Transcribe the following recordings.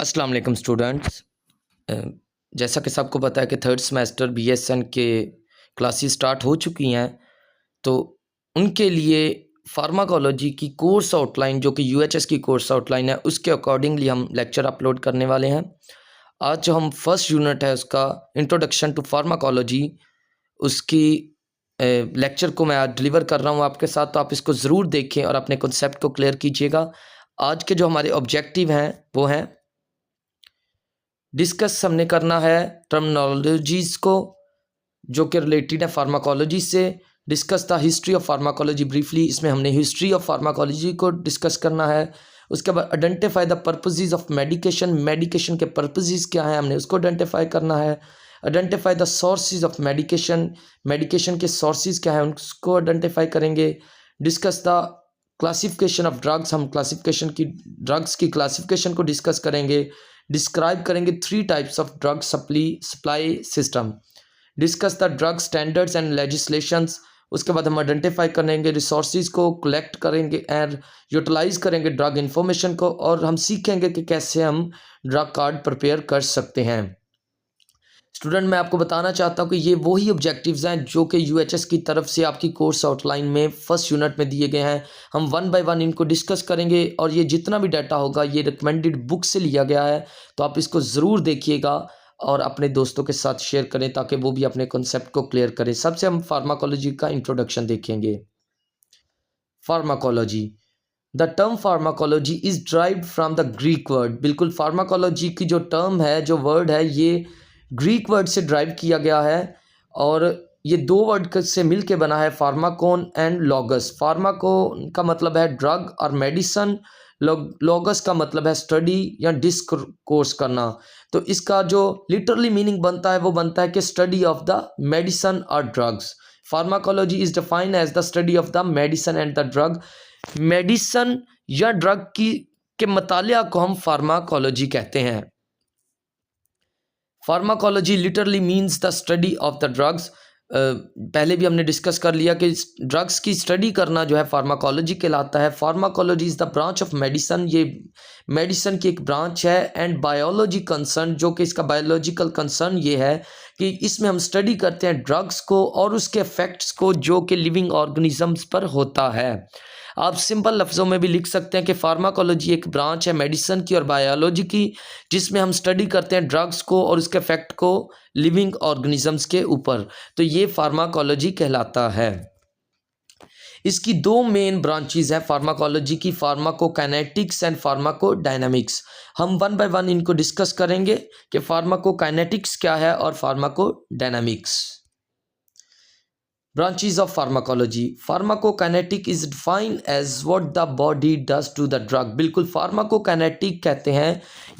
अस्सलाम वालेकुम स्टूडेंट्स। अ, जैसा कि सबको पता है कि थर्ड सेमेस्टर बीएसएन के क्लासेस स्टार्ट हो चुकी हैं, तो उनके लिए फार्माकोलॉजी की कोर्स आउटलाइन जो कि यूएचएस की कोर्स आउटलाइन है, उसके अकॉर्डिंगली हम लेक्चर अपलोड करने वाले हैं। आज जो हम फर्स्ट यूनिट है उसका इंट्रोडक्शन टू फार्माकोलॉजी, उसकी लेक्चर को मैं आज डिलीवर कर रहा हूँ आपके साथ, तो आप इसको ज़रूर देखें और अपने कॉन्सेप्ट को क्लियर कीजिएगा। आज के जो हमारे ऑब्जेक्टिव हैं वो हैं, डिस्कस हमने करना है टर्मिनोलॉजीज़ को जो कि रिलेटेड है फार्माकोलॉजी से। Discuss the history of pharmacology briefly, इसमें हमने हिस्ट्री ऑफ फार्माकोलॉजी को डिस्कस करना है। उसके बाद identify the purposes of medication, medication के पर्पसेस क्या हैं हमने उसको आइडेंटिफाई करना है। Identify the sources of medication, medication के सोर्सेज क्या हैं उसको आइडेंटिफाई करेंगे। Discuss the classification of drugs, हम क्लासिफिकेशन की ड्रग्स की क्लासिफिकेशन को डिस्कस करेंगे। डिस्क्राइब करेंगे 3 types of drug supply system. Discuss the drug standards and legislations. उसके बाद हम आइडेंटिफाई करेंगे रिसोर्सेज को, कलेक्ट करेंगे एंड यूटिलाइज करेंगे ड्रग इंफॉर्मेशन को, और हम सीखेंगे कि कैसे हम ड्रग कार्ड प्रिपेयर कर सकते हैं। स्टूडेंट, मैं आपको बताना चाहता हूँ कि ये वही ऑब्जेक्टिव्स हैं जो कि यूएचएस की तरफ से आपकी कोर्स आउटलाइन में फर्स्ट यूनिट में दिए गए हैं। हम वन बाय वन इनको डिस्कस करेंगे, और ये जितना भी डाटा होगा ये रिकमेंडेड बुक से लिया गया है, तो आप इसको ज़रूर देखिएगा और अपने दोस्तों के साथ शेयर करें ताकि वो भी अपने कॉन्सेप्ट को क्लियर करें। सबसे हम फार्माकोलॉजी का इंट्रोडक्शन देखेंगे। Pharmacology, the term pharmacology is derived from the Greek word. बिल्कुल, फार्माकोलॉजी की जो टर्म है, जो वर्ड है, ये ग्रीक वर्ड से ड्राइव किया गया है, और ये 2 वर्ड से मिल के बना है, फार्माकोन एंड लॉगस। फार्माकोन का मतलब है ड्रग और मेडिसन, लॉगस का मतलब है स्टडी या डिस्कोर्स करना। तो इसका जो लिटरली मीनिंग बनता है वो बनता है कि स्टडी ऑफ द मेडिसन और drugs. Pharmacology is defined as the study of the medicine and the drug. Medicine या ड्रग की के मतालिया को हम फार्माकोलॉजी कहते हैं। Pharmacology literally means the study of the drugs. पहले भी हमने डिस्कस कर लिया कि ड्रग्स की स्टडी करना जो है फार्माकोलॉजी कहलाता है। Pharmacology is the branch of medicine, ये मेडिसन की एक ब्रांच है। एंड बायोलॉजी कंसर्न, जो कि इसका बायोलॉजिकल कंसर्न ये है कि इसमें हम स्टडी करते हैं ड्रग्स को और उसके इफेक्ट्स को जो कि लिविंग ऑर्गेनिजम्स पर होता है। आप सिंपल लफ्ज़ों में भी लिख सकते हैं कि फार्माकोलॉजी एक ब्रांच है मेडिसन की और बायोलॉजी की, जिसमें हम स्टडी करते हैं ड्रग्स को और उसके इफेक्ट को लिविंग ऑर्गेनिजम्स के ऊपर। तो ये फार्माकोलॉजी कहलाता है। इसकी 2 मेन ब्रांचेस हैं फार्माकोलॉजी की, फार्माकोकाइनेटिक्स एंड फार्माकोडायनामिक्स। हम वन बाय वन इनको डिस्कस करेंगे कि फार्माकोकाइनेटिक्स क्या है और pharmacodynamics. Branches of pharmacology. Pharmacokinetic is defined as what the body does to the drug. बिल्कुल, फार्माकोकाइनेटिक कहते हैं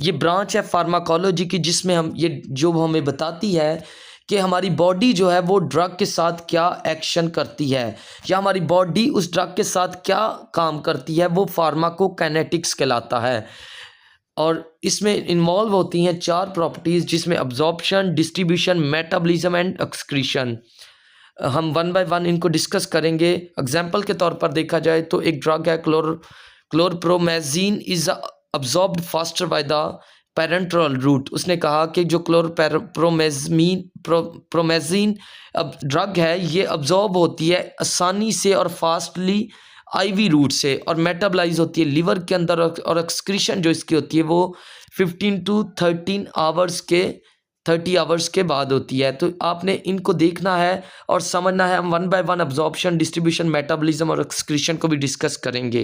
ये ब्रांच है फार्माकोलॉजी की, जिसमें हम ये जो हमें बताती है कि हमारी बॉडी जो है वो ड्रग के साथ क्या एक्शन करती है, या हमारी बॉडी उस ड्रग के साथ क्या काम करती है, वो फार्माकोकाइनेटिक्स कहलाता है। और इसमें इन्वॉल्व होती हैं 4 प्रॉपर्टीज़, जिसमें absorption, distribution, metabolism and excretion. हम वन बाय वन इनको डिस्कस करेंगे। एग्जाम्पल के तौर पर देखा जाए तो एक ड्रग है chlorpromazine is absorbed faster by the parenteral route. उसने कहा कि जो प्रोमेजीन अब ड्रग है ये अब्जॉर्ब होती है आसानी से और फास्टली आईवी रूट से, और मेटाबलाइज होती है लिवर के अंदर, और एक्सक्रीशन जो इसकी होती है वो 15 to 30 आवर्स के बाद होती है। तो आपने इनको देखना है और समझना है। हम one by one absorption, distribution, metabolism और एक्सक्रीशन को भी डिस्कस करेंगे।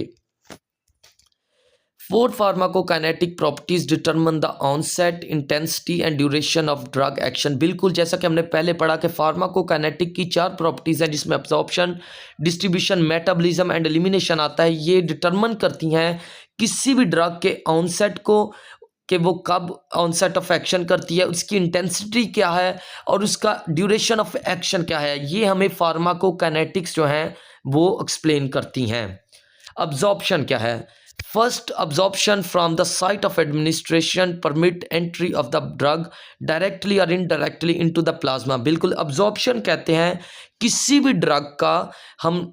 4 pharmacokinetic properties determine the onset, intensity and duration of drug action. बिल्कुल, जैसा कि हमने पहले पढ़ा कि फार्माकोकाइनेटिक की 4 प्रॉपर्टीज़ हैं, जिसमें absorption, distribution, metabolism and elimination आता है। ये डिटरमिन करती हैं किसी भी ड्रग के ऑनसेट को, कि वो कब ऑनसेट ऑफ एक्शन करती है, उसकी इंटेंसिटी क्या है और उसका ड्यूरेशन ऑफ एक्शन क्या है। ये हमें फार्माकोकाइनेटिक्स जो हैं वो एक्सप्लेन करती हैं। अब्जॉर्प्शन क्या है? First, absorption from the site of administration permit entry of the drug directly और इनडायरेक्टली इनटू द प्लाज्मा। बिल्कुल, अब्जॉर्प्शन कहते हैं किसी भी ड्रग का हम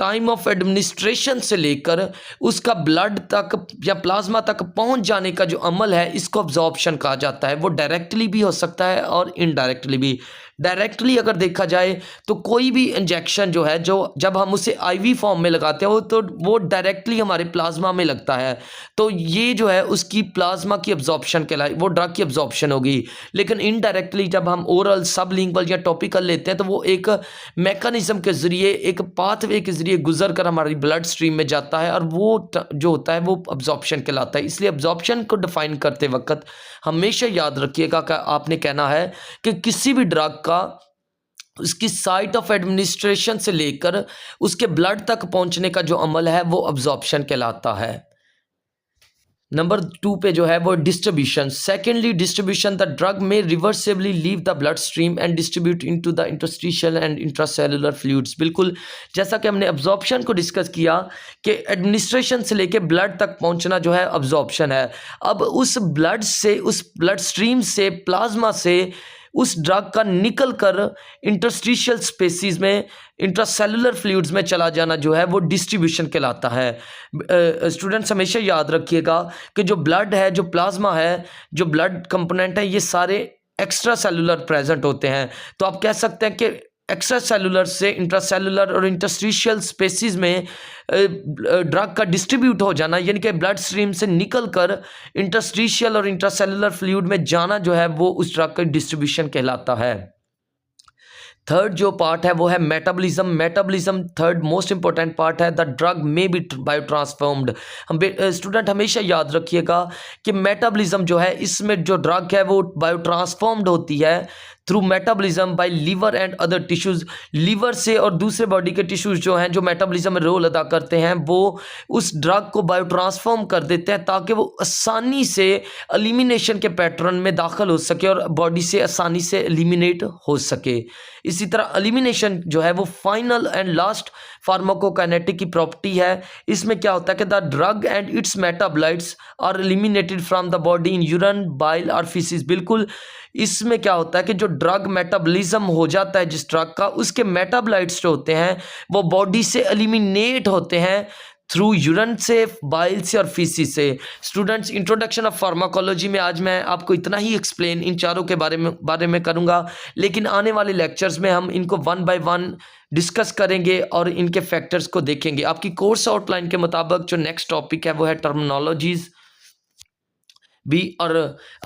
टाइम ऑफ एडमिनिस्ट्रेशन से लेकर उसका ब्लड तक या प्लाज्मा तक पहुंच जाने का जो अमल है, इसको अब्जॉर्प्शन कहा जाता है। वो डायरेक्टली भी हो सकता है और इनडायरेक्टली भी। डायरेक्टली अगर देखा जाए तो कोई भी इंजेक्शन जो है, जो जब हम उसे आईवी फॉर्म में लगाते हैं तो वो डायरेक्टली हमारे प्लाज्मा में लगता है, तो ये जो है उसकी प्लाज्मा की अब्जॉर्प्शन कहलाई, वो ड्रग की अब्जॉर्प्शन होगी। लेकिन इनडायरेक्टली जब हम ओरल, सबलिंगुअल या टॉपिकल लेते हैं तो वो एक मैकेनिज्म के ज़रिए, एक पाथवे के ज़रिए गुजर कर हमारी ब्लड स्ट्रीम में जाता है, और वो जो होता है वो अब्जॉर्प्शन कहलाता है। इसलिए अब्जॉर्प्शन को डिफाइन करते वक्त हमेशा याद रखिएगा कि आपने कहना है कि किसी भी ड्रग का उसकी साइट ऑफ एडमिनिस्ट्रेशन से लेकर उसके ब्लड तक पहुंचने का जो अमल है वो अब्जॉर्प्शन कहलाता है। नंबर 2 पे जो है वो distribution. Secondly distribution, the drug may reversibly leave the blood stream and distribute into the interstitial and intracellular fluids. बिल्कुल जैसा कि हमने अब्जॉर्प्शन को डिस्कस किया कि एडमिनिस्ट्रेशन से लेके ब्लड तक पहुंचना जो है अब्जॉर्प्शन है। अब उस ब्लड से, उस ब्लड स्ट्रीम से, प्लाज्मा से उस ड्रग का निकल कर इंटरस्टिशियल स्पेसीज में, इंट्रासेलुलर फ्लूइड्स में चला जाना जो है वो डिस्ट्रीब्यूशन कहलाता है। स्टूडेंट्स हमेशा याद रखिएगा कि जो ब्लड है, जो प्लाज्मा है, जो ब्लड कंपोनेंट है, ये सारे एक्स्ट्रा सेलुलर प्रेजेंट होते हैं। तो आप कह सकते हैं कि एक्स्ट्रा सेलुलर से इंट्रासेलुलर और इंटरस्टिशियल स्पेसीज में ड्रग का डिस्ट्रीब्यूट हो जाना, यानी कि ब्लड स्ट्रीम से निकलकर इंटरस्टिशियल और इंट्रासेलुलर फ्लूइड में जाना जो है वो उस ड्रग का डिस्ट्रीब्यूशन कहलाता है। थर्ड जो पार्ट है वो है metabolism. Metabolism third most important part है। द ड्रग में बी बायोट्रांसफॉर्म्ड। हम स्टूडेंट हमेशा याद रखिएगा कि मेटाबॉलिज्म जो है, इसमें जो ड्रग है वो बायोट्रांसफॉर्म्ड होती है through metabolism by liver and other tissues. Liver से और दूसरे बॉडी के टिश्यूज जो हैं, जो मेटाबॉलिज्म में रोल अदा करते हैं, वो उस ड्रग को बायोट्रांसफॉर्म कर देते हैं ताकि वो आसानी से एलिमिनेशन के पैटर्न में दाखिल हो सके और बॉडी से आसानी से एलिमिनेट हो सके। इसी तरह एलिमिनेशन जो है वो फाइनल एंड लास्ट फार्माकोकाइनेटिक की प्रॉपर्टी है। इसमें क्या होता है कि the drug and its metabolites are eliminated from the body in urine, bile और फीसिस। बिल्कुल इसमें क्या होता है कि जो ड्रग मेटाबॉलिज्म हो जाता है जिस ड्रग का, उसके मेटाबोलाइट्स जो होते हैं वो बॉडी से एलिमिनेट होते हैं थ्रू यूरिन से, बाइल से और फीसिस से। स्टूडेंट्स, इंट्रोडक्शन ऑफ फार्माकोलॉजी में आज मैं आपको इतना ही एक्सप्लेन इन चारों के बारे में करूंगा, लेकिन आने वाले लेक्चर्स में हम इनको 1 बाय 1 डिस्कस करेंगे और इनके फैक्टर्स को देखेंगे। आपकी कोर्स आउटलाइन के मुताबिक जो नेक्स्ट टॉपिक है वो है टर्मिनोलॉजीज बी और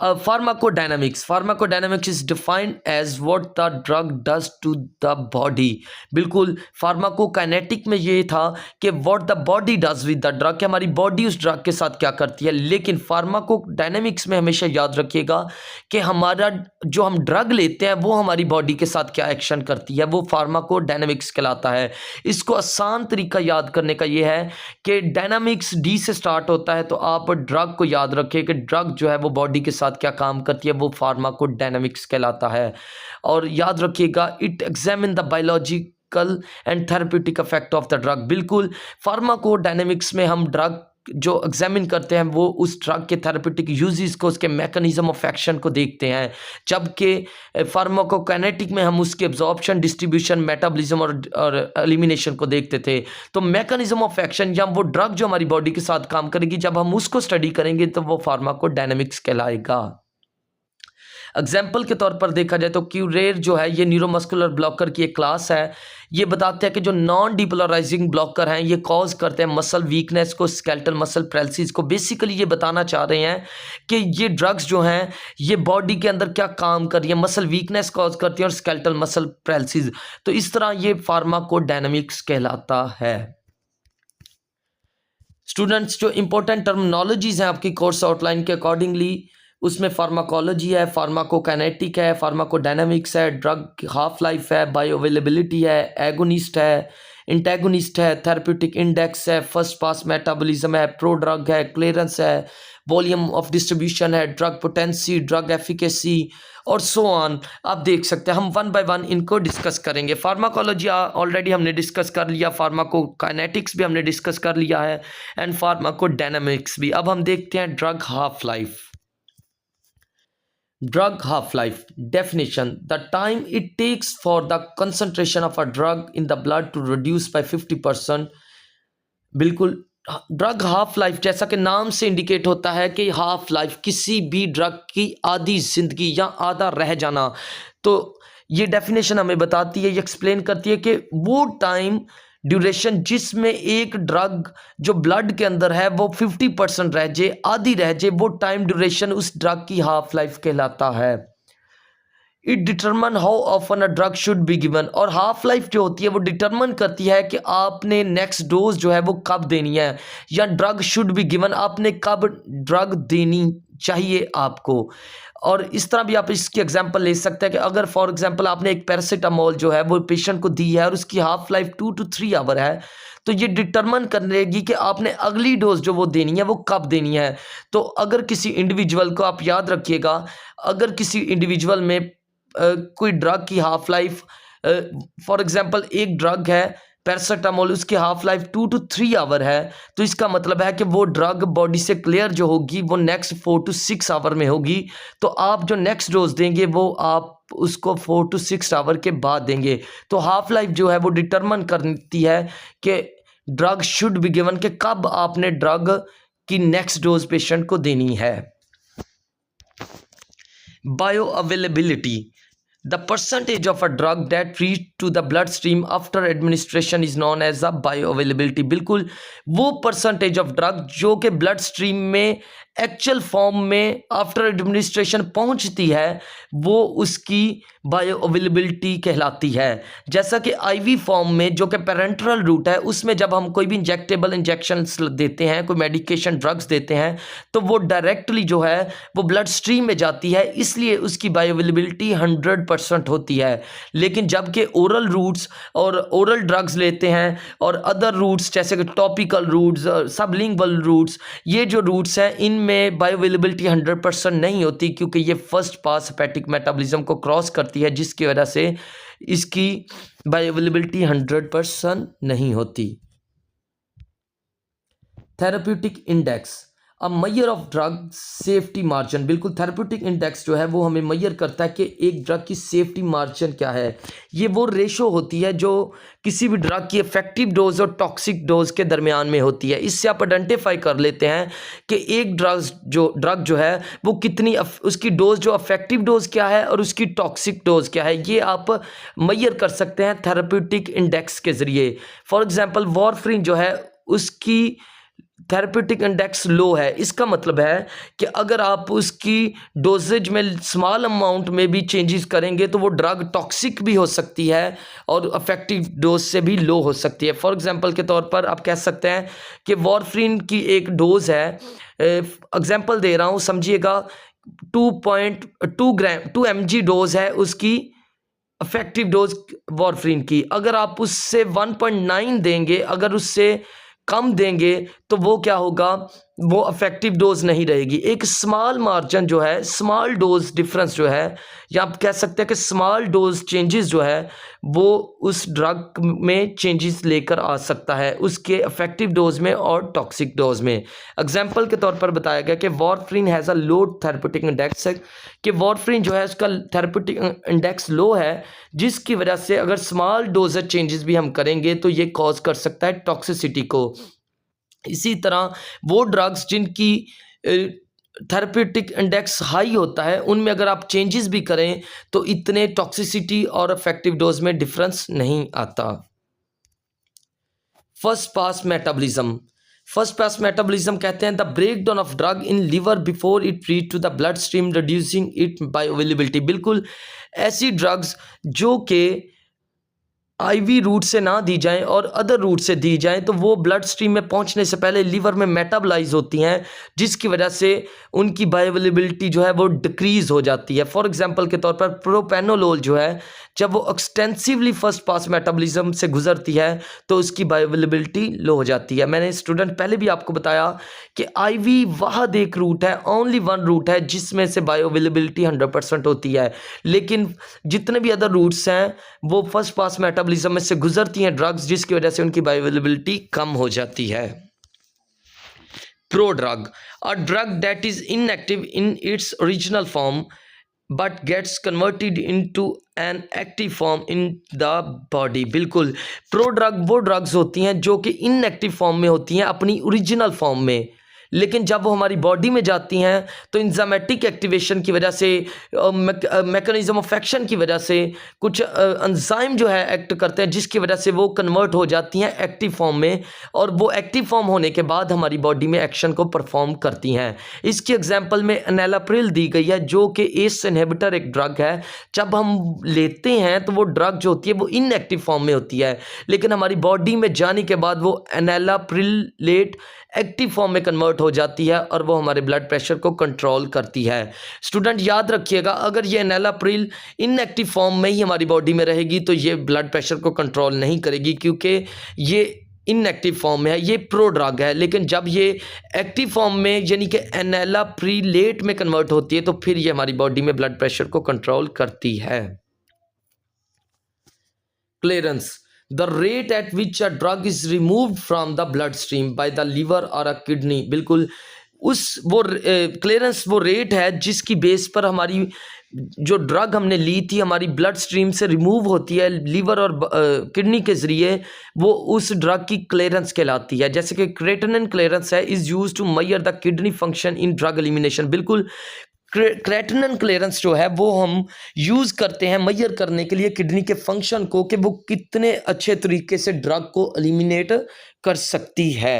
pharmacodynamics. Pharmacodynamics is defined as what the drug does to the body. बिल्कुल फार्माकोकाइनेटिक में ये था कि what the body does with the drug, कि हमारी बॉडी उस ड्रग के साथ क्या करती है। लेकिन फार्माकोडायनामिक्स में हमेशा याद रखिएगा कि हमारा जो हम ड्रग लेते हैं वो हमारी बॉडी के साथ क्या एक्शन करती है, वो फार्माकोडायनामिक्स कहलाता है। इसको आसान तरीका याद करने का ये है कि डायनामिक्स डी से स्टार्ट होता है, तो आप ड्रग को याद रखिए कि ड्रग जो है वो बॉडी के साथ क्या काम करती है, वो फार्माकोडायनामिक्स कहलाता है। और याद रखिएगा, it examine the biological and therapeutic effect of the drug. बिल्कुल फार्माकोडायनामिक्स में हम ड्रग जो एग्जामिन करते हैं वो उस ड्रग के थेरेप्यूटिक यूजेस को, उसके मैकेनिज्म ऑफ एक्शन को देखते हैं, जबकि फार्माकोकाइनेटिक में हम उसके एब्जॉर्प्शन, डिस्ट्रीब्यूशन, मेटाबॉलिज्म और एलिमिनेशन को देखते थे। तो मैकेनिज्म ऑफ एक्शन या वो ड्रग जो हमारी बॉडी के साथ काम करेगी, जब हम उसको स्टडी करेंगे तो वो फार्माकोडायनामिक्स कहलाएगा। एग्जाम्पल के तौर पर देखा जाए तो क्यूरेर जो है ये न्यूरोमस्कुलर ब्लॉकर की एक क्लास है। ये बताते हैं कि जो नॉन डिपोलराइजिंग ब्लॉकर हैं ये कॉज करते हैं मसल वीकनेस को, स्केलेटल मसल पैरालिसिस को। बेसिकली ये बताना चाह रहे हैं कि ये ड्रग्स जो हैं ये बॉडी के अंदर क्या काम कर रही है, मसल वीकनेस कॉज करती है और स्केलेटल मसल पैरालिसिस। तो इस तरह ये फार्माकोडायनामिक्स कहलाता है। स्टूडेंट्स, जो इंपॉर्टेंट टर्मिनोलॉजीज हैं आपकी कोर्स आउटलाइन के अकॉर्डिंगली, उसमें फार्माकोलॉजी है, फार्माकोकाइनेटिक है, फार्माकोडायनामिक्स है, ड्रग हाफ लाइफ है, बायो अवेलेबिलिटी है, एगोनिस्ट है, इंटेगोनिस्ट है, थेरेप्यूटिक इंडेक्स है, फर्स्ट पास मेटाबॉलिज्म है, प्रो ड्रग है, क्लियरेंस है, वॉल्यूम ऑफ डिस्ट्रीब्यूशन है, ड्रग पोटेंसी, ड्रग एफिकेसी और सो ऑन। आप देख सकते हैं हम 1 बाय 1 इनको डिस्कस करेंगे। फार्माकोलॉजी ऑलरेडी हमने डिस्कस कर लिया, फार्माकोकाइनेटिक्स भी हमने डिस्कस कर लिया है एंड फार्माकोडायनामिक्स भी। अब हम देखते हैं drug half life. Drug half-life definition: the time it takes for the concentration of a drug in the blood to reduce by 50%. बिल्कुल, ड्रग हाफ लाइफ जैसा कि नाम से इंडिकेट होता है कि हाफ लाइफ किसी भी ड्रग की आधी जिंदगी या आधा रह जाना। तो ये डेफिनेशन हमें बताती है, ये एक्सप्लेन करती है कि वो टाइम ड्यूरेशन जिसमें एक ड्रग जो ब्लड के अंदर है वो 50% रह जाए, आधी रह जाए, वो टाइम ड्यूरेशन उस ड्रग की हाफ लाइफ कहलाता है। It determine how often a drug should be given, और हाफ लाइफ जो होती है वो डिटरमन करती है कि आपने नेक्स्ट डोज जो है वो कब देनी है, या ड्रग शुड बी गिवन, आपने कब ड्रग देनी चाहिए आपको। और इस तरह भी आप इसकी एग्जांपल ले सकते हैं कि अगर फॉर एग्जांपल आपने एक पैरासीटामोल जो है वो पेशेंट को दी है और उसकी हाफ लाइफ 2 to 3 आवर है, तो ये डिटरमन करेगी कि आपने अगली डोज जो वो देनी है वो कब देनी है। तो अगर किसी इंडिविजुअल को, आप याद रखिएगा, अगर किसी इंडिविजुअल में कोई ड्रग की हाफ लाइफ, फॉर एग्जांपल एक ड्रग है पैरासीटामोल, उसकी हाफ लाइफ 2 to 3 आवर है, तो इसका मतलब है कि वो ड्रग बॉडी से क्लियर जो होगी वो नेक्स्ट 4 to 6 आवर में होगी। तो आप जो नेक्स्ट डोज देंगे वो आप उसको 4 to 6 आवर के बाद देंगे। तो हाफ लाइफ जो है वो डिटरमन करती है कि ड्रग शुड बी गिवन, कि कब आपने ड्रग की नेक्स्ट डोज पेशेंट को देनी है। Bio availability: the percentage of a drug that reach to the bloodstream after administration is known as the bioavailability। बिल्कुल वो परसेंटेज ऑफ ड्रग जो कि ब्लड स्ट्रीम में एक्चुअल फॉर्म में आफ्टर एडमिनिस्ट्रेशन पहुंचती है वो उसकी बायो अवेलेबिलिटी कहलाती है। जैसा कि आईवी फॉर्म में जो कि पेरेंटरल रूट है उसमें जब हम कोई भी इंजेक्टेबल इंजेक्शंस देते हैं, कोई मेडिकेशन ड्रग्स देते हैं, तो वो डायरेक्टली जो है वो ब्लड स्ट्रीम में जाती है, इसलिए उसकी बायो अवेलेबिलिटी 100% होती है। लेकिन जबकि ओरल रूट्स और ओरल ड्रग्स लेते हैं और अदर रूट्स जैसे कि टॉपिकल रूट्स, सबलिंगुअल रूट्स, ये जो रूट्स हैं इनमें बायो अवेलेबिलिटी 100% नहीं होती, क्योंकि ये फर्स्ट पास हेपेटिक मेटाबॉलिज्म को क्रॉस करती है, जिसकी वजह से इसकी बायो अवेलेबिलिटी 100% नहीं होती। Therapeutic index, a measure of drug safety margin. बिल्कुल, थेरेप्यूटिक इंडेक्स जो है वो हमें मेजर करता है कि एक ड्रग की सेफ्टी मार्जिन क्या है। ये वो रेशो होती है जो किसी भी ड्रग की इफेक्टिव डोज और टॉक्सिक डोज के दरमियान में होती है। इससे आप आइडेंटिफाई कर लेते हैं कि एक ड्रग जो है वो कितनी, उसकी डोज जो इफेक्टिव डोज क्या है और उसकी टॉक्सिक डोज क्या है, ये आप मेजर कर सकते हैं थेरेप्यूटिक इंडेक्स के ज़रिए। फॉर एग्जांपल वॉरफ्रीन जो है उसकी थेरेप्यूटिक इंडेक्स लो है। इसका मतलब है कि अगर आप उसकी डोजेज में स्मॉल अमाउंट में भी चेंजेस करेंगे तो वो ड्रग टॉक्सिक भी हो सकती है और इफेक्टिव डोज से भी लो हो सकती है। फॉर एग्जांपल के तौर पर आप कह सकते हैं कि वॉरफ्रीन की एक डोज है, एग्जांपल दे रहा हूँ, समझिएगा, 2 mg डोज है उसकी इफेक्टिव डोज वॉरफ्रीन की। अगर आप उससे 1.9 देंगे, अगर उससे कम देंगे तो वो क्या होगा, वो इफेक्टिव डोज नहीं रहेगी। एक स्मॉल मार्जिन जो है, स्मॉल डोज डिफरेंस जो है, या आप कह सकते हैं कि स्मॉल डोज चेंजेस जो है वो उस ड्रग में चेंजेस लेकर आ सकता है, उसके इफेक्टिव डोज में और टॉक्सिक डोज में। एग्जांपल के तौर पर बताया गया कि warfarin has a low therapeutic index, कि वॉरफ्रीन जो है उसका थेरेप्यूटिक इंडेक्स लो है, जिसकी वजह से अगर स्मॉल डोजेज चेंजेस भी हम करेंगे तो ये कॉज कर सकता है टॉक्सिसिटी को। इसी तरह वो ड्रग्स जिनकी थेरेप्यूटिक इंडेक्स हाई होता है उनमें अगर आप चेंजेस भी करें तो इतने टॉक्सिसिटी और इफेक्टिव डोज में डिफरेंस नहीं आता। First pass metabolism, first pass metabolism कहते हैं the breakdown of drug in liver before it reach to the blood stream reducing it bioavailability. बिल्कुल, ऐसी ड्रग्स जो कि आईवी रूट से ना दी जाएं और अदर रूट से दी जाएं तो वो ब्लड स्ट्रीम में पहुंचने से पहले लीवर में मेटाबलाइज होती हैं, जिसकी वजह से उनकी बायोअवेलेबिलिटी जो है वो डिक्रीज़ हो जाती है। फॉर एग्जांपल के तौर पर प्रोपेनोलोल जो है, जब वो एक्सटेंसिवली फर्स्ट पास मेटाबॉलिज्म से गुजरती है तो उसकी बायोअवेलेबिलिटी लो हो जाती है। मैंने स्टूडेंट पहले भी आपको बताया कि आईवी वह एक रूट है, ओनली वन रूट है जिसमें से बायोअवेलेबिलिटी 100% होती है, लेकिन जितने भी अदर रूट्स हैं वो फर्स्ट पास मेटाबॉलिज्म में से गुजरती हैं ड्रग्स, जिसकी वजह से उनकी बायोअवेलेबिलिटी कम हो जाती है। Prodrug, a drug that is inactive in its original form but gets converted into an active form in the body. बिल्कुल, प्रोड्रग वो ड्रग्स होती हैं जो कि इनएक्टिव फॉर्म में होती हैं अपनी ओरिजिनल फॉर्म में, लेकिन जब वो हमारी बॉडी में जाती हैं तो इंजामेटिक एक्टिवेशन की वजह से, मैकेनिज्म ऑफ एक्शन की वजह से, कुछ एंजाइम जो है एक्ट करते हैं जिसकी वजह से वो कन्वर्ट हो जाती हैं एक्टिव फॉर्म में, और वो एक्टिव फॉर्म होने के बाद हमारी बॉडी में एक्शन को परफॉर्म करती हैं। इसकी एग्जांपल में एनालाप्रिल दी गई है जो कि एस इनहिबिटर एक ड्रग है। जब हम लेते हैं तो वो ड्रग जो होती है वो इनएक्टिव फॉर्म में होती है, लेकिन हमारी बॉडी में जाने के बाद वो एनालाप्रिलेट एक्टिव फॉर्म में कन्वर्ट हो जाती है और वो हमारे ब्लड प्रेशर को कंट्रोल करती है। स्टूडेंट याद रखिएगा, अगर ये एनालाप्रिल इनएक्टिव फॉर्म में ही हमारी बॉडी में रहेगी तो ये ब्लड प्रेशर को कंट्रोल नहीं करेगी, क्योंकि ये इनएक्टिव फॉर्म में है, ये प्रो ड्रग है। लेकिन जब ये एक्टिव फॉर्म में यानी कि एनालाप्रिलेट में कन्वर्ट होती है तो फिर ये हमारी बॉडी में ब्लड प्रेशर को कंट्रोल करती है। Clearance, the rate at which a drug is removed from the bloodstream by the liver or a kidney। बिल्कुल, उस वो क्लियरेंस वो रेट है जिसकी बेस पर हमारी जो ड्रग हमने ली थी हमारी ब्लड स्ट्रीम से रिमूव होती है लीवर और किडनी के ज़रिए, वो उस ड्रग की क्लियरेंस कहलाती है। जैसे कि क्रेटिनिन क्लियरेंस है is use to measure the kidney function in drug elimination. बिल्कुल, क्रेटिनिन क्लियरेंस जो है वो हम यूज़ करते हैं मेजर करने के लिए किडनी के फंक्शन को, कि वो कितने अच्छे तरीके से ड्रग को एलिमिनेट कर सकती है।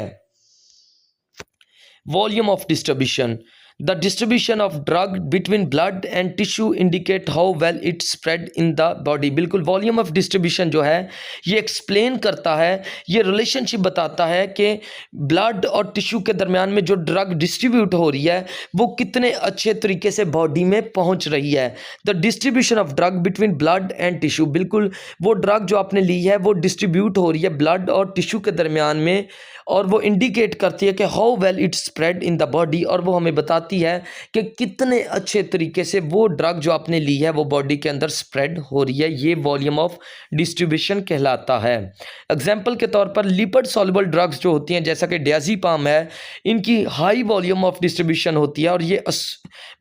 Volume of distribution, the distribution of drug between blood and tissue indicate how well it spread in the body. बिल्कुल, वॉल्यूम ऑफ डिस्ट्रीब्यूशन जो है ये एक्सप्लेन करता है, ये रिलेशनशिप बताता है कि ब्लड और टिश्यू के दरमियान में जो ड्रग डिस्ट्रीब्यूट हो रही है वो कितने अच्छे तरीके से बॉडी में पहुंच रही है। The distribution of drug between blood and tissue, बिल्कुल वो ड्रग जो आपने ली है वो डिस्ट्रीब्यूट हो रही है ब्लड और टिश्यू के दरमियान में, और वो इंडिकेट करती है कि how well it spread in the body, और वो हमें बताती है कि कितने अच्छे तरीके से वो ड्रग जो आपने ली है वो बॉडी के अंदर स्प्रेड हो रही है। ये वॉल्यूम ऑफ डिस्ट्रीब्यूशन कहलाता है। एग्जाम्पल के तौर पर लिपिड सॉल्युबल ड्रग्स जो होती हैं जैसा कि डायज़ेपाम है, इनकी हाई वॉल्यूम ऑफ डिस्ट्रीब्यूशन होती है और ये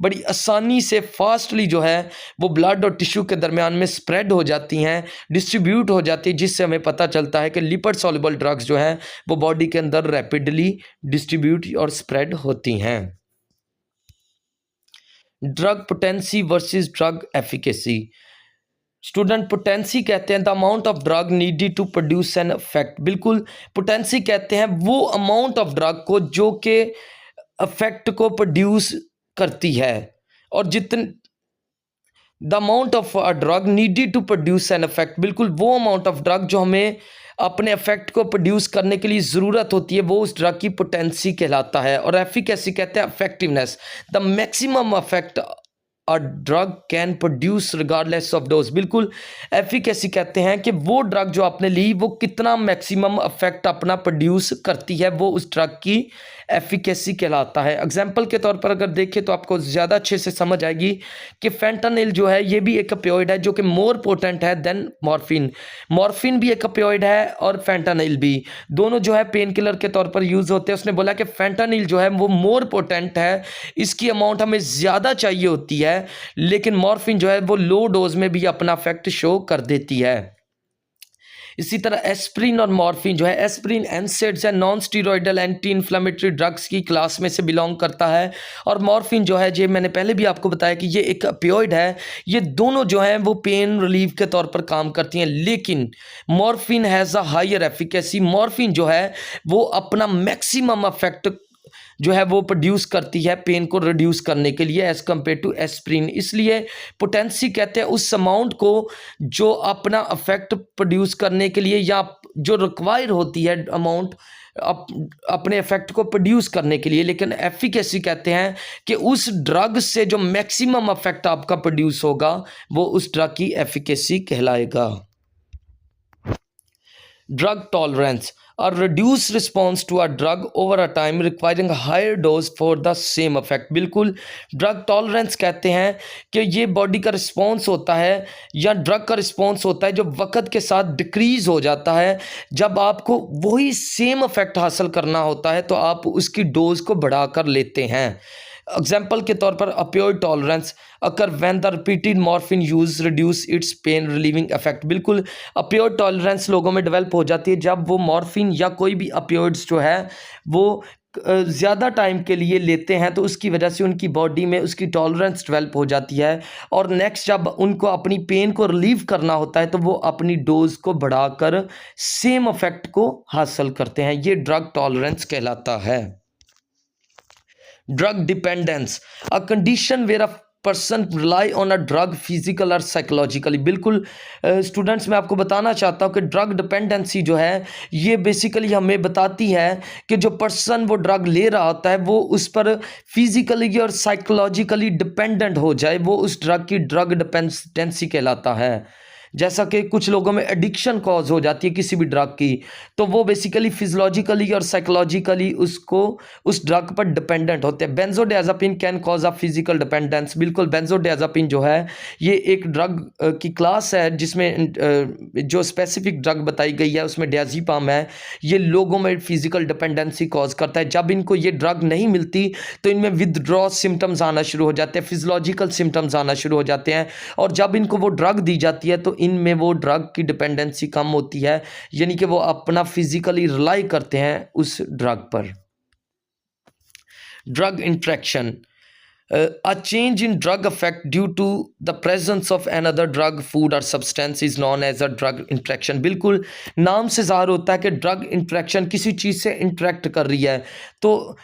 बड़ी आसानी से फास्टली जो है वो ब्लड और टिश्यू के दरमियान में स्प्रेड हो जाती हैं, डिस्ट्रीब्यूट हो जाती है, जिससे हमें पता चलता है कि लिपिड सॉल्युबल ड्रग्स जो हैं वो बॉडी के अंदर रैपिडली डिस्ट्रीब्यूट और स्प्रेड होती हैं। Drug potency versus drug efficacy. Student, potency कहते हैं the amount of drug needed to produce an effect. बिल्कुल, पोटेंसी कहते हैं वो अमाउंट ऑफ ड्रग को जो कि इफेक्ट को प्रोड्यूस करती है, और जितने the amount of a drug needed to produce an effect, बिल्कुल वो अमाउंट ऑफ ड्रग जो हमें अपने इफेक्ट को प्रोड्यूस करने के लिए ज़रूरत होती है वो उस ड्रग की पोटेंसी कहलाता है। और एफिकेसी कहते हैं effectiveness, the maximum effect a drug can produce regardless of dose. बिल्कुल, एफिकेसी कहते हैं कि वो ड्रग जो आपने ली वो कितना मैक्सिमम इफेक्ट अपना प्रोड्यूस करती है, वो उस ड्रग की एफिकेसी कहलाता है। एग्जाम्पल के तौर पर अगर देखें तो आपको ज़्यादा अच्छे से समझ आएगी कि फेंटानिल जो है ये भी एक ओपियोइड है जो कि मोर पोटेंट है देन मॉर्फिन। मॉर्फिन भी एक ओपियोइड है और फेंटानिल भी, दोनों जो है पेन किलर के तौर पर यूज़ होते हैं। उसने बोला कि फेंटानिल जो है वो मोर पोटेंट है, इसकी अमाउंट हमें ज़्यादा चाहिए होती है, लेकिन मॉर्फिन जो है वो लो डोज में भी अपना इफेक्ट शो कर देती है। इसी तरह एस्प्रिन और मॉर्फिन जो है, एस्प्रिन एनसेड्स है non steroidal anti inflammatory drugs की क्लास में से बिलोंग करता है, और मॉर्फिन जो है जो मैंने पहले भी आपको बताया कि ये एक ओपियोइड है। ये दोनों जो हैं वो पेन रिलीफ के तौर पर काम करती हैं, लेकिन morphine has a higher efficacy. Morphine जो है वो अपना मैक्सिमम इफेक्ट जो है वो प्रोड्यूस करती है पेन को रिड्यूस करने के लिए एज़ कम्पेयर टू एस्प्रिन। इसलिए पोटेंसी कहते हैं उस अमाउंट को जो अपना इफेक्ट प्रोड्यूस करने के लिए या जो रिक्वायर होती है अमाउंट अपने इफेक्ट को प्रोड्यूस करने के लिए, लेकिन एफिकेसी कहते हैं कि उस ड्रग से जो मैक्सिमम इफेक्ट आपका प्रोड्यूस होगा वो उस ड्रग की एफिकेसी कहलाएगा। Drug tolerance, a reduced response to a drug over a time requiring a higher dose for the same effect। बिल्कुल, ड्रग टॉलरेंस कहते हैं कि ये बॉडी का रिस्पॉन्स होता है या ड्रग का रिस्पॉन्स होता है जो वक्त के साथ डिक्रीज़ हो जाता है। जब आपको वही सेम इफेक्ट हासिल करना होता है तो आप उसकी डोज को बढ़ा कर लेते हैं। एग्जाम्पल के तौर पर ऑपियोइड tolerance occur when the repeated morphine use reduce it's pain relieving effect. बिल्कुल ऑपियोइड टॉलरेंस लोगों में डेवलप हो जाती है जब वो मॉर्फिन या कोई भी ऑपियोइड्स जो है वो ज़्यादा टाइम के लिए लेते हैं, तो उसकी वजह से उनकी बॉडी में उसकी टॉलरेंस डेवलप हो जाती है और नेक्स्ट जब उनको अपनी पेन को रिलीव करना होता है तो वो अपनी डोज को बढ़ाकर सेम इफेक्ट को हासिल करते हैं। ये ड्रग टॉलरेंस कहलाता है। Drug dependence a condition where a person rely on a drug physical और साइकोलॉजिकली। बिल्कुल स्टूडेंट्स मैं आपको बताना चाहता हूँ कि ड्रग डिपेंडेंसी जो है ये बेसिकली हमें बताती है कि जो पर्सन वो ड्रग ले रहा होता है वो उस पर फिजिकली और साइकोलॉजिकली डिपेंडेंट हो जाए, वो उस ड्रग की ड्रग डिपेंडेंसी कहलाता है। जैसा कि कुछ लोगों में एडिक्शन कॉज हो जाती है किसी भी ड्रग की, तो वो बेसिकली फिजियोलॉजिकली और साइकोलॉजिकली उसको उस ड्रग पर डिपेंडेंट होते हैं। Benzodiazepine can cause a physical dependence. बिल्कुल बेंजोडायज़ेपिन जो है ये एक ड्रग की क्लास है जिसमें जो स्पेसिफिक ड्रग बताई गई है उसमें डायज़ेपाम है, ये लोगों में फिजिकल डिपेंडेंसी कॉज करता है। जब इनको ये ड्रग नहीं मिलती तो इनमें विदड्रॉ सिम्टम्स आना शुरू हो जाते हैं, फिजियोलॉजिकल सिम्टम्स आना शुरू हो जाते हैं, और जब इनको वो ड्रग दी जाती है तो इनमें वो ड्रग की डिपेंडेंसी कम होती है, यानी कि वो अपना फिजिकली रिलाई करते हैं उस ड्रग पर। Drug interaction a change in drug effect due to the presence of another drug, food or substance is known as a drug interaction। बिल्कुल नाम से ज़ाहिर होता है कि ड्रग इंट्रैक्शन किसी चीज़ से इंट्रैक्ट कर रही है, तो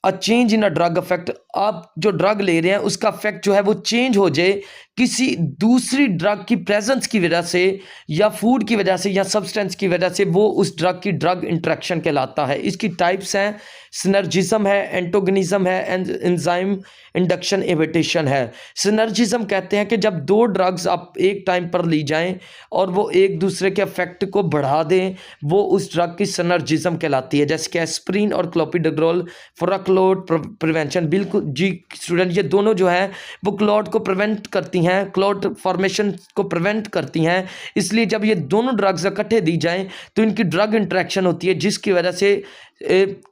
a change in a drug effect, आप जो ड्रग ले रहे हैं उसका इफेक्ट जो है वो चेंज हो जाए किसी दूसरी ड्रग की प्रेजेंस की वजह से या फूड की वजह से या सब्सटेंस की वजह से, वो उस ड्रग की ड्रग इंट्रैक्शन कहलाता है। इसकी टाइप्स हैं सिनर्जिज्म है, एंटोगनिज्म है एंड एंजाइम इंडक्शन इन्हिबिशन है। सिनर्जिज्म कहते हैं कि जब दो ड्रग्स आप एक टाइम पर ली जाएं और वो एक दूसरे के इफेक्ट को बढ़ा दें, वो उस ड्रग की सिनर्जिज्म कहलाती है। जैसे कि एस्प्रिन और clopidogrel for a clot prevention. बिल्कुल जी स्टूडेंट, ये दोनों जो है वो क्लॉट को प्रिवेंट करती हैं, क्लॉट फॉर्मेशन को प्रिवेंट करती हैं, इसलिए जब ये दोनों ड्रग्स इकट्ठे दी जाएं तो इनकी ड्रग इंट्रैक्शन होती है जिसकी वजह से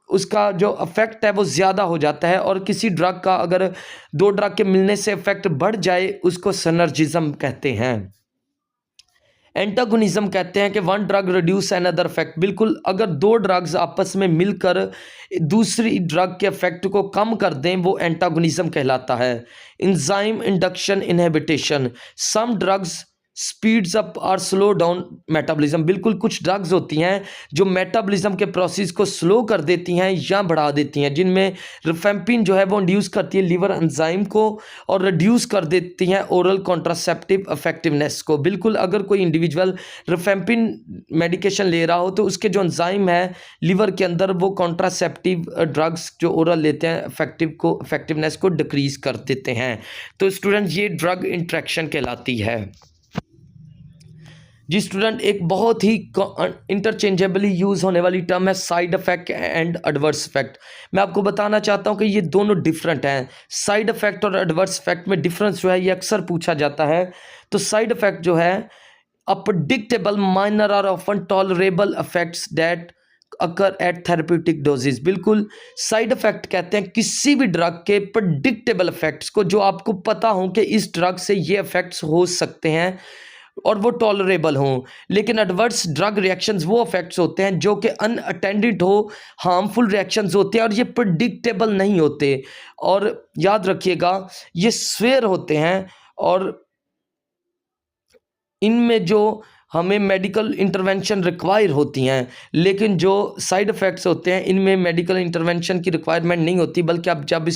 उसका जो इफेक्ट है वो ज़्यादा हो जाता है, और किसी ड्रग का अगर दो ड्रग के मिलने से इफेक्ट बढ़ जाए उसको सिनर्जिज्म कहते हैं। एंटागोनिज्म कहते हैं कि one drug reduce another effect. बिल्कुल अगर दो ड्रग्स आपस में मिलकर दूसरी ड्रग के इफेक्ट को कम कर दें वो एंटागोनिज्म कहलाता है। Enzyme induction inhibition, some drugs speeds up और स्लो डाउन मेटाबॉलिज्म। बिल्कुल कुछ ड्रग्स होती हैं जो मेटाबॉलिज्म के प्रोसेस को स्लो कर देती हैं या बढ़ा देती हैं, जिनमें रिफेम्पिन जो है वो इंड्यूस करती है लिवर एंजाइम को और रिड्यूस कर देती हैं ओरल कॉन्ट्रासेप्टिव इफेक्टिवनेस को। बिल्कुल अगर कोई इंडिविजुअल रिफेम्पिन मेडिकेशन ले रहा हो तो उसके जो एंजाइम है लिवर के अंदर वो कॉन्ट्रासेप्टिव ड्रग्स जो ओरल लेते हैं इफेक्टिवनेस को डिक्रीज कर देते हैं। तो स्टूडेंट ये ड्रग इंट्रैक्शन कहलाती है। जी स्टूडेंट, एक बहुत ही इंटरचेंजेबली यूज़ होने वाली टर्म है side effect and adverse effect. मैं आपको बताना चाहता हूं कि ये दोनों डिफरेंट हैं। साइड इफ़ेक्ट और एडवर्स इफेक्ट में डिफरेंस जो है ये अक्सर पूछा जाता है। तो साइड इफ़ेक्ट जो है अ प्रेडिक्टेबल माइनर और often tolerable effects that occur at therapeutic doses. बिल्कुल साइड इफेक्ट कहते हैं किसी भी ड्रग के प्रेडिक्टेबल इफेक्ट्स को, जो आपको पता हो कि इस ड्रग से ये इफेक्ट्स हो सकते हैं और वो टॉलरेबल हों। लेकिन एडवर्स ड्रग रिएक्शंस वो इफेक्ट्स होते हैं जो कि अनअटेंडेड हो, हार्मफुल रिएक्शंस होते हैं और ये प्रेडिक्टेबल नहीं होते। और याद रखिएगा ये स्वेयर होते हैं और इनमें जो हमें मेडिकल इंटरवेंशन रिक्वायर होती हैं, लेकिन जो साइड इफ़ेक्ट्स होते हैं इनमें मेडिकल इंटरवेंशन की रिक्वायरमेंट नहीं होती, बल्कि आप जब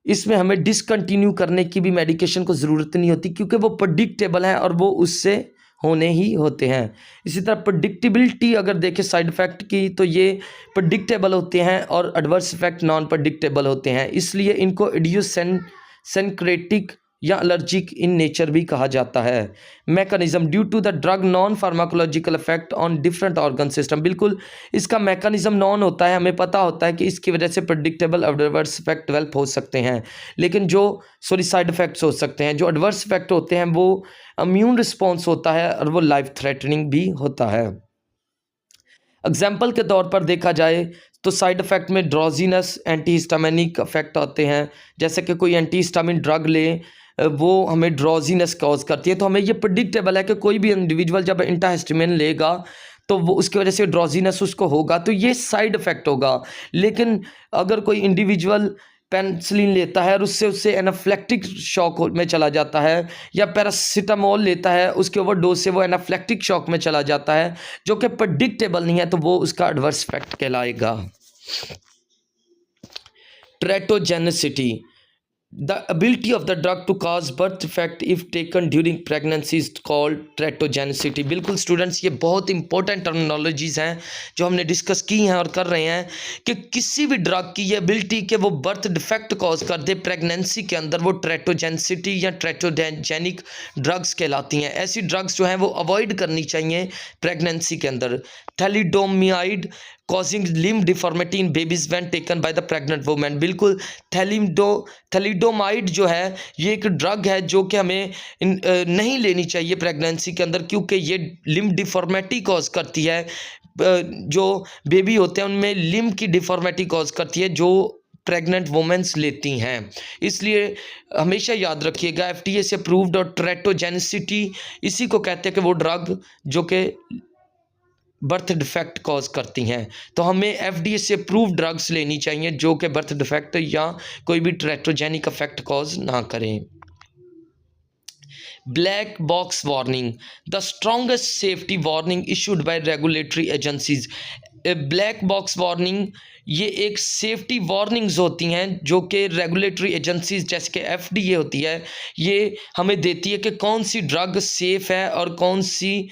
इसमें हमें डिसकंटिन्यू करने की भी मेडिकेशन को ज़रूरत नहीं होती, क्योंकि वो प्रेडिक्टेबल हैं और वो उससे होने ही होते हैं। इसी तरह प्रेडिक्टेबिलिटी अगर देखें साइड इफ़ेक्ट की, तो ये प्रेडिक्टेबल होते हैं और एडवर्स इफेक्ट नॉन प्रेडिक्टेबल होते हैं, इसलिए इनको इडियोसेंक्रेटिक या एलर्जिक इन नेचर भी कहा जाता है। Mechanism due to the drug non pharmacological effect on different organ system. बिल्कुल इसका मैकेनिज्म नॉन होता है, हमें पता होता है कि इसकी वजह से प्रेडिक्टेबल एडवर्स इफेक्ट डेवलप हो सकते हैं, लेकिन जो साइड इफेक्ट्स हो सकते हैं, जो एडवर्स इफेक्ट होते हैं वो इम्यून रिस्पॉन्स होता है और वो लाइफ थ्रेटनिंग भी होता है। एग्जाम्पल के तौर पर देखा जाए तो साइड इफ़ेक्ट में ड्रोजीनस, एंटीहिस्टामिनिक इफेक्ट आते हैं। जैसे कि कोई एंटीहिस्टामिन ड्रग ले, वो हमें ड्रोजीनस कॉज करती है, तो हमें ये प्रिडिक्टेबल है कि कोई भी इंडिविजुअल जब एंटीहिस्टामिन लेगा तो वो उसकी वजह से ड्रोजीनस उसको होगा, तो ये साइड इफ़ेक्ट होगा। लेकिन अगर कोई इंडिविजुअल पेनिसिलिन लेता है और उससे उससे एनाफ्लेक्टिक शॉक में चला जाता है, या पैरासीटामोल लेता है, उसके ओवरडोज से वो एनाफ्लेक्टिक शॉक में चला जाता है, जो कि प्रेडिक्टेबल नहीं है, तो वो उसका एडवर्स इफेक्ट कहलाएगा। ट्रेटोजेनिसिटी, the ability of the drug to cause birth defect if taken during pregnancy is called teratogenicity। बिल्कुल स्टूडेंट्स, ये बहुत इंपॉर्टेंट टर्मिनोलॉजीज हैं जो हमने डिस्कस की हैं और कर रहे हैं कि किसी भी ड्रग की ये एबिलिटी कि वो बर्थ डिफेक्ट कॉज कर दे प्रेगनेंसी के अंदर, वो ट्रेटोजेनिसिटी या ट्रेटोजेनिक ड्रग्स कहलाती हैं। ऐसी ड्रग्स जो हैं वो अवॉइड करनी चाहिए प्रेगनेंसी के अंदर। Thalidomide causing limb deformity in babies when taken by the pregnant women. बिल्कुल, थैलिडोमाइड जो है ये एक ड्रग है जो कि हमें नहीं लेनी चाहिए प्रेगनेंसी के अंदर, क्योंकि ये लिम्ब डिफॉर्मिटी कॉज करती है। जो बेबी होते हैं उनमें लिम्ब की डिफॉर्मिटी कॉज करती है जो प्रेग्नेंट वुमेन्स लेती हैं। इसलिए हमेशा याद रखिएगा, FDA से अप्रूव्ड और ट्रेटोजेनिसिटी इसी को कहते हैं कि वो ड्रग जो कि बर्थ डिफेक्ट कॉज करती हैं। तो हमें FDA से अप्रूव्ड ड्रग्स लेनी चाहिए जो कि बर्थ डिफेक्ट या कोई भी ट्रेटोजेनिक इफेक्ट कॉज ना करें। Black box warning, the strongest safety warning issued by regulatory agencies. Black box warning ये एक सेफ्टी वार्निंग्स होती हैं जो कि रेगुलेटरी एजेंसीज जैसे कि FDA होती है, ये हमें देती है कि कौन सी ड्रग सेफ़ है और कौन सी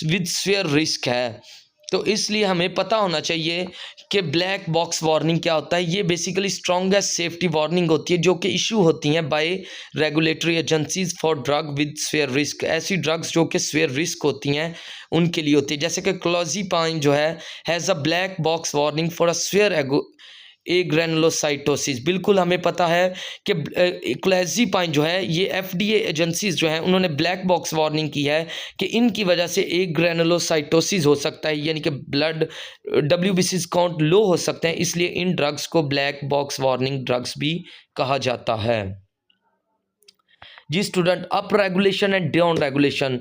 विद स्फीयर रिस्क है। तो इसलिए हमें पता होना चाहिए कि ब्लैक बॉक्स वार्निंग क्या होता है। ये बेसिकली स्ट्रॉन्गेस्ट सेफ्टी वार्निंग होती है जो कि इशू होती हैं by regulatory agencies for drug with sphere risk. ऐसी ड्रग्स जो कि स्फीयर रिस्क होती हैं उनके लिए होती है। जैसे कि क्लोज़िपाइन जो है has a black box warning for a severe granulocytosis. बिल्कुल हमें पता है कि क्लोज़िपाइन जो है ये FDA एजेंसीज जो हैं उन्होंने ब्लैक बॉक्स वार्निंग की है कि इनकी वजह से एक ग्रेनुलोसाइटोसिस हो सकता है, यानी कि ब्लड WBC काउंट लो हो सकते हैं। इसलिए इन ड्रग्स को ब्लैक बॉक्स वार्निंग ड्रग्स भी कहा जाता है। जी student, up regulation and down regulation,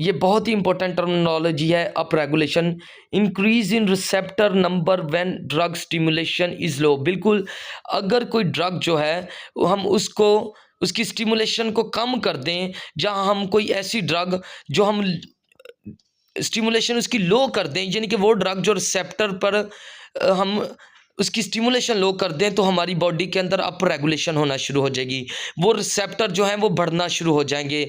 ये बहुत ही इंपॉर्टेंट टर्मिनोलॉजी है। Up regulation, increase in receptor number when drug stimulation is low. बिल्कुल, अगर कोई ड्रग जो है हम उसको उसकी स्टिमुलेशन को कम कर दें, जहां हम कोई ऐसी ड्रग जो हम स्टिमुलेशन उसकी लो कर दें, यानी कि वो ड्रग जो रिसेप्टर पर हम उसकी स्टिमुलेशन लो कर दें, तो हमारी बॉडी के अंदर अप रेगुलेशन होना शुरू हो जाएगी। वो रिसेप्टर जो हैं वो बढ़ना शुरू हो जाएंगे।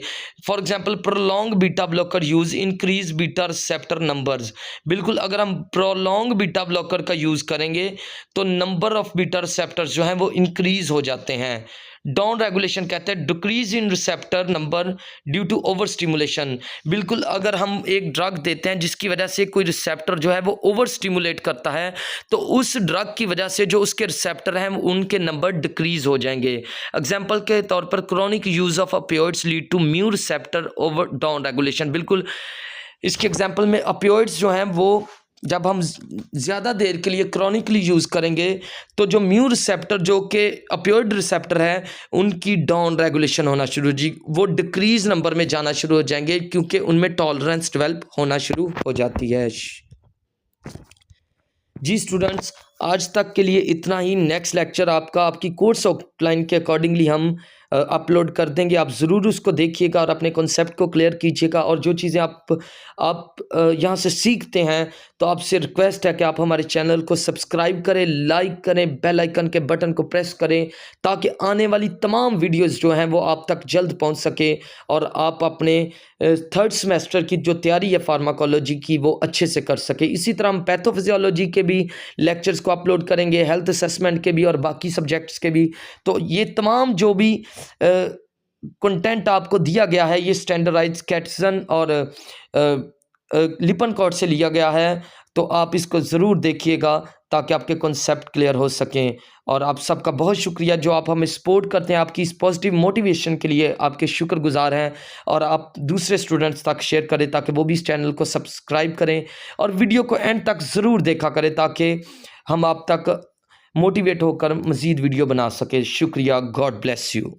For example, prolong beta blocker use increase beta receptor numbers. बिल्कुल, अगर हम प्रोलॉन्ग बीटा ब्लॉकर का यूज़ करेंगे तो नंबर ऑफ बीटा रिसेप्टर्स जो हैं वो इंक्रीज हो जाते हैं। डाउन रेगुलेशन कहते हैं decrease in receptor number due to overstimulation. बिल्कुल, अगर हम एक ड्रग देते हैं जिसकी वजह से कोई रिसेप्टर जो है वो ओवर स्टिमुलेट करता है, तो उस ड्रग की वजह से जो उसके रिसेप्टर हैं उनके नंबर डिक्रीज हो जाएंगे। एग्जाम्पल के तौर पर, chronic use of opioids lead to mu receptor over down regulation. बिल्कुल, इसके एग्जाम्पल में ऑपियोइड्स जो हैं वो जब हम ज़्यादा देर के लिए क्रॉनिकली यूज़ करेंगे तो जो म्यू रिसेप्टर जो कि ऑपियोइड रिसेप्टर है उनकी डाउन रेगुलेशन होना शुरू जी वो डिक्रीज नंबर में जाना शुरू हो जाएंगे, क्योंकि उनमें टॉलरेंस डेवलप होना शुरू हो जाती है। जी स्टूडेंट्स, आज तक के लिए इतना ही। नेक्स्ट लेक्चर आपका आपकी कोर्स आउटलाइन के अकॉर्डिंगली हम अपलोड कर देंगे। आप ज़रूर उसको देखिएगा और अपने कॉन्सेप्ट को क्लियर कीजिएगा। और जो चीज़ें आप यहाँ से सीखते हैं, तो आपसे रिक्वेस्ट है कि आप हमारे चैनल को सब्सक्राइब करें, लाइक करें, बेल आइकन के बटन को प्रेस करें, ताकि आने वाली तमाम वीडियोज़ जो हैं वो आप तक जल्द पहुँच सके और आप अपने थर्ड सेमेस्टर की जो तैयारी है फार्माकोलॉजी की वो अच्छे से कर सके। इसी तरह हम पैथोफिजियोलॉजी के भी लेक्चर्स को अपलोड करेंगे, हेल्थ असेसमेंट के भी और बाकी सब्जेक्ट्स के भी। तो ये तमाम जो भी कंटेंट आपको दिया गया है ये स्टैंडर्डाइज्ड कैटसन और लिपनकॉर्ट से लिया गया है, तो आप इसको ज़रूर देखिएगा। ताकि आपके कॉन्सेप्ट क्लियर हो सकें। और आप सबका बहुत शुक्रिया जो आप हमें सपोर्ट करते हैं, आपकी इस पॉजिटिव मोटिवेशन के लिए आपके शुक्रगुजार हैं। और आप दूसरे स्टूडेंट्स तक शेयर करें ताकि वो भी इस चैनल को सब्सक्राइब करें और वीडियो को एंड तक ज़रूर देखा करें ताकि हम आप तक मोटिवेट होकर मज़ीद वीडियो बना सकें। शुक्रिया। God bless you.